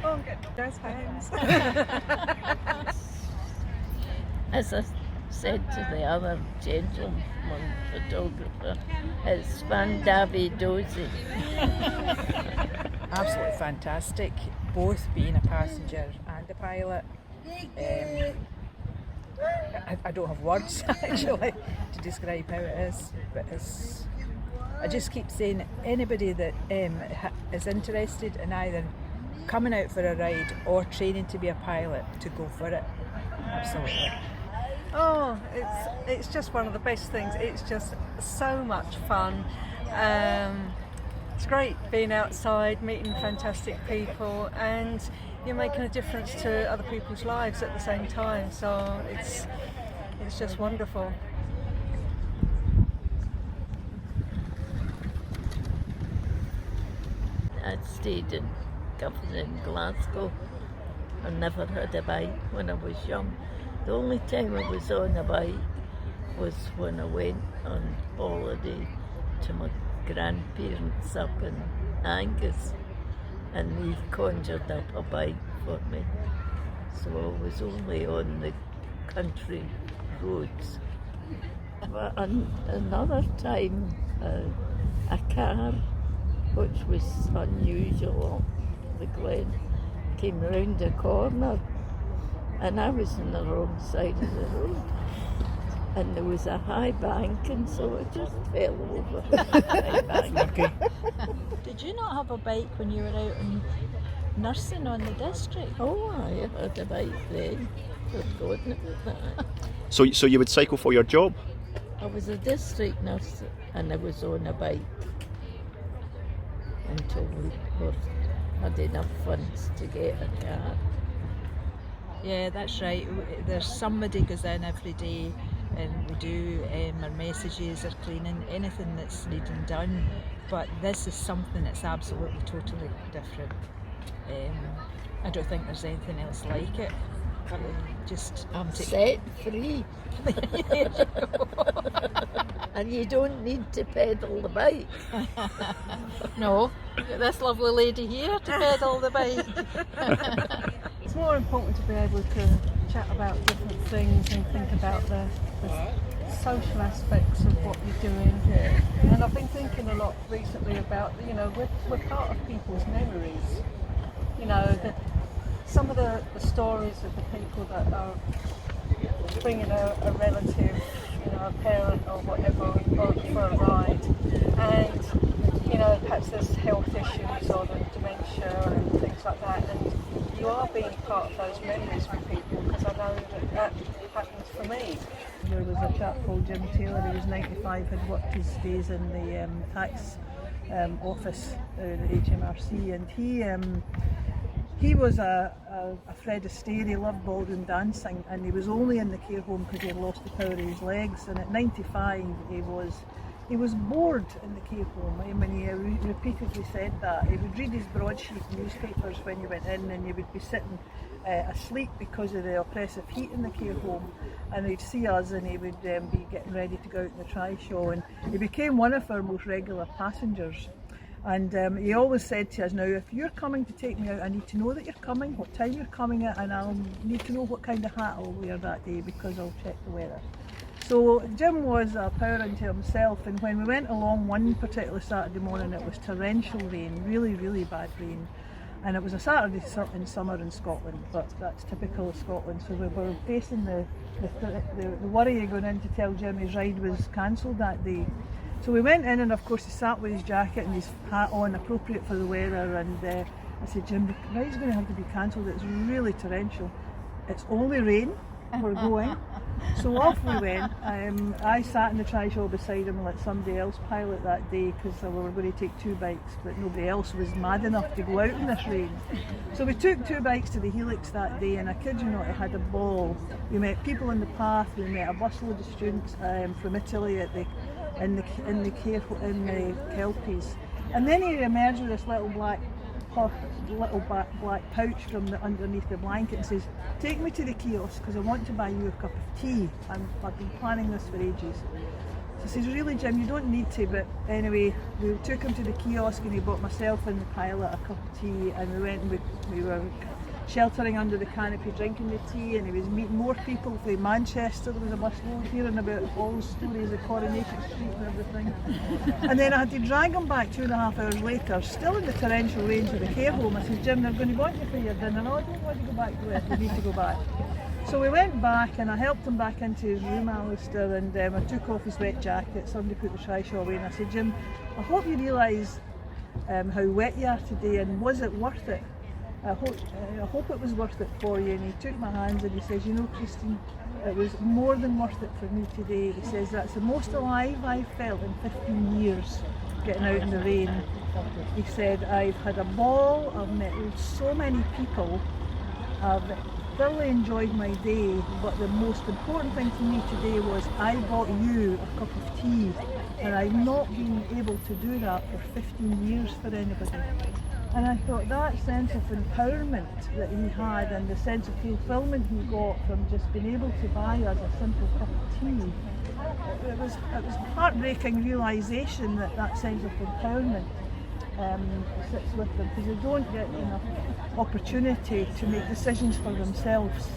Oh, good. There's hands. As I said to the other gentleman photographer, it's Dozy. Absolutely fantastic, both being a passenger and a pilot. I don't have words actually to describe how it is, but I just keep saying anybody that is interested in either coming out for a ride or training to be a pilot, to go for it. Absolutely. Oh, it's just one of the best things. It's just so much fun. It's great being outside, meeting fantastic people, and you're making a difference to other people's lives at the same time. So it's just wonderful. I stayed in Glasgow. I never had a bike when I was young. The only time I was on a bike was when I went on holiday to my grandparents up in Angus, and they conjured up a bike for me. So I was only on the country roads. But another time, a car, which was unusual, the Glen, came round the corner and I was on the wrong side of the road, and there was a high bank, and so I just fell over the high bank. Did you not have a bike when you were out in nursing on the district? Oh, I had a bike then. Forgotten about that. So you would cycle for your job? I was a district nurse and I was on a bike until we had enough funds to get a car. Yeah, that's right. There's somebody goes in every day and we do our messages or cleaning, anything that's needing done. But this is something that's absolutely totally different. I don't think there's anything else like it. Just I'm set free. And you don't need to pedal the bike. No, this lovely lady here to pedal the bike. It's more important to be able to chat about different things and think about the social aspects of what you're doing. And I've been thinking a lot recently about, we're part of people's memories. Some of the stories of the people that are bringing a relative, a parent or whatever, on for a ride, and perhaps there's health issues or the dementia and things like that, and you are being part of those memories for people, because I know that happens for me. There was a chap called Jim Taylor, he was 95, had worked his days in the tax office at HMRC, and he was a Fred Astaire. He loved ballroom dancing, and he was only in the care home because he had lost the power of his legs, and at 95 he was bored in the care home. I mean, he repeatedly said that. He would read his broadsheet newspapers when you went in, and he would be sitting asleep because of the oppressive heat in the care home, and he'd see us and he would be getting ready to go out in the Trishaw, and he became one of our most regular passengers. And he always said to us, now if you're coming to take me out, I need to know that you're coming, what time you're coming at, and I'll need to know what kind of hat I'll wear that day, because I'll check the weather. So Jim was a power unto himself, and when we went along one particular Saturday morning, it was torrential rain, really, really bad rain. And it was a Saturday in summer in Scotland, but that's typical of Scotland. So we were facing the worry of going in to tell Jim his ride was cancelled that day. So we went in, and of course he sat with his jacket and his hat on, appropriate for the weather, and I said, Jim, the ride's going to have to be cancelled, it's really torrential. It's only rain, we're going. So off we went. I sat in the Trishaw beside him and let somebody else pilot that day because we were going to take 2 bikes, but nobody else was mad enough to go out in this rain. So we took 2 bikes to the Helix that day, and I kid you not, I had a ball. We met people in the path. We met a busload of students from Italy in the Kelpies, and then he emerged with this little black pouch from underneath the blanket and says, "Take me to the kiosk because I want to buy you a cup of tea. I've been planning this for ages." So he says, "Really, Jim, you don't need to." But anyway, we took him to the kiosk and he bought myself and the pilot a cup of tea, and we went and we were sheltering under the canopy drinking the tea, and he was meeting more people from Manchester. There was a busload hearing about all the stories of Coronation Street and everything. And then I had to drag him back 2.5 hours later, still in the torrential rain, to the care home. I said, "Jim, they're going to want you for your dinner." "No, I don't want to go back to work, we need to go back." So we went back and I helped him back into his room, Alistair, and I took off his wet jacket. Somebody put the Trishaw away, and I said, "Jim, I hope you realise how wet you are today, and was it worth it? I hope it was worth it for you." And he took my hands and he says, "You know, Christine, it was more than worth it for me today." He says, "That's the most alive I've felt in 15 years, getting out in the rain." He said, "I've had a ball, I've met so many people, I've thoroughly enjoyed my day, but the most important thing for me today was I bought you a cup of tea, and I've not been able to do that for 15 years for anybody." And I thought that sense of empowerment that he had, and the sense of fulfilment he got from just being able to buy us a simple cup of tea, it was heartbreaking realisation that sense of empowerment sits with them, because they don't get enough opportunity to make decisions for themselves.